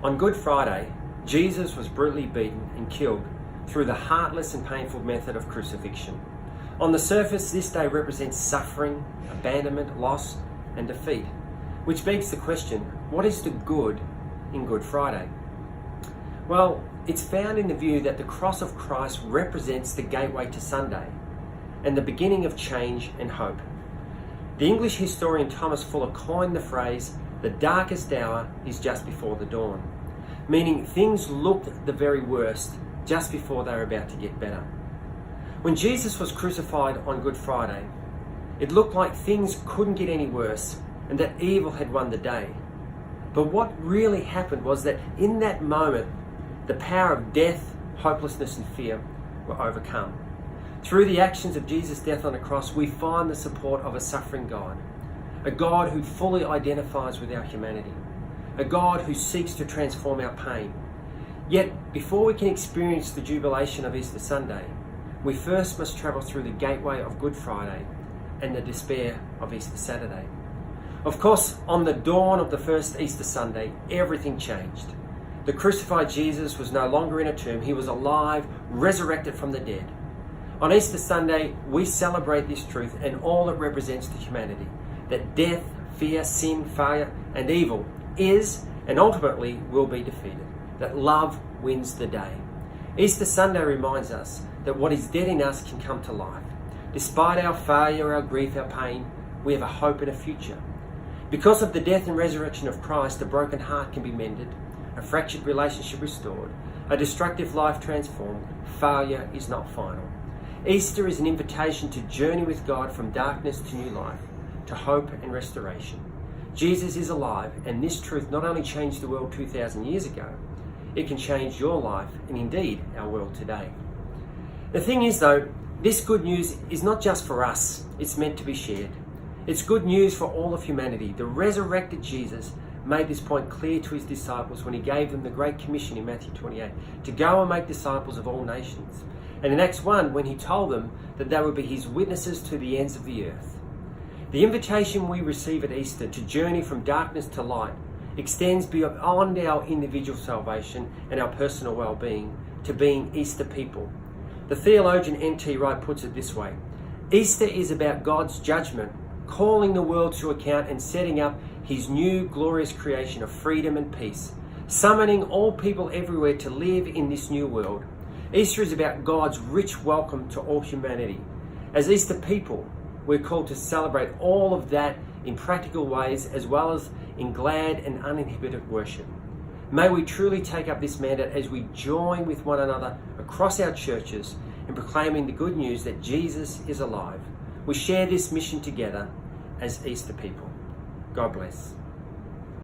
On Good Friday, Jesus was brutally beaten and killed through the heartless and painful method of crucifixion. On the surface, this day represents suffering, abandonment, loss, and defeat, which begs the question, what is the good in Good Friday? Well, it's found in the view that the cross of Christ represents the gateway to Sunday and the beginning of change and hope. The English historian Thomas Fuller coined the phrase, "The darkest hour is just before the dawn," meaning things looked the very worst just before they were about to get better. When Jesus was crucified on Good Friday, it looked like things couldn't get any worse and that evil had won the day. But what really happened was that in that moment, the power of death, hopelessness, and fear were overcome. Through the actions of Jesus' death on the cross, we find the support of a suffering God, a God who fully identifies with our humanity, a God who seeks to transform our pain. Yet, before we can experience the jubilation of Easter Sunday, we first must travel through the gateway of Good Friday and the despair of Easter Saturday. Of course, on the dawn of the first Easter Sunday, everything changed. The crucified Jesus was no longer in a tomb. He was alive, resurrected from the dead. On Easter Sunday, we celebrate this truth and all it represents to humanity, that death, fear, sin, failure, and evil is and ultimately will be defeated, that love wins the day. Easter Sunday reminds us that what is dead in us can come to life. Despite our failure, our grief, our pain, we have a hope and a future. Because of the death and resurrection of Christ, a broken heart can be mended, a fractured relationship restored, a destructive life transformed. Failure is not final. Easter is an invitation to journey with God from darkness to new life, to hope and restoration. Jesus is alive, and this truth not only changed the world 2,000 years ago, it can change your life and indeed our world today. The thing is though, this good news is not just for us, it's meant to be shared. It's good news for all of humanity. The resurrected Jesus made this point clear to his disciples when he gave them the Great Commission in Matthew 28, to go and make disciples of all nations. And in Acts 1, when he told them that they would be his witnesses to the ends of the earth. The invitation we receive at Easter to journey from darkness to light extends beyond our individual salvation and our personal well-being to being Easter people. The theologian N.T. Wright puts it this way: Easter is about God's judgment, calling the world to account and setting up his new glorious creation of freedom and peace, summoning all people everywhere to live in this new world. Easter is about God's rich welcome to all humanity. As Easter people, we're called to celebrate all of that in practical ways as well as in glad and uninhibited worship. May we truly take up this mandate as we join with one another across our churches in proclaiming the good news that Jesus is alive. We share this mission together as Easter people. God bless.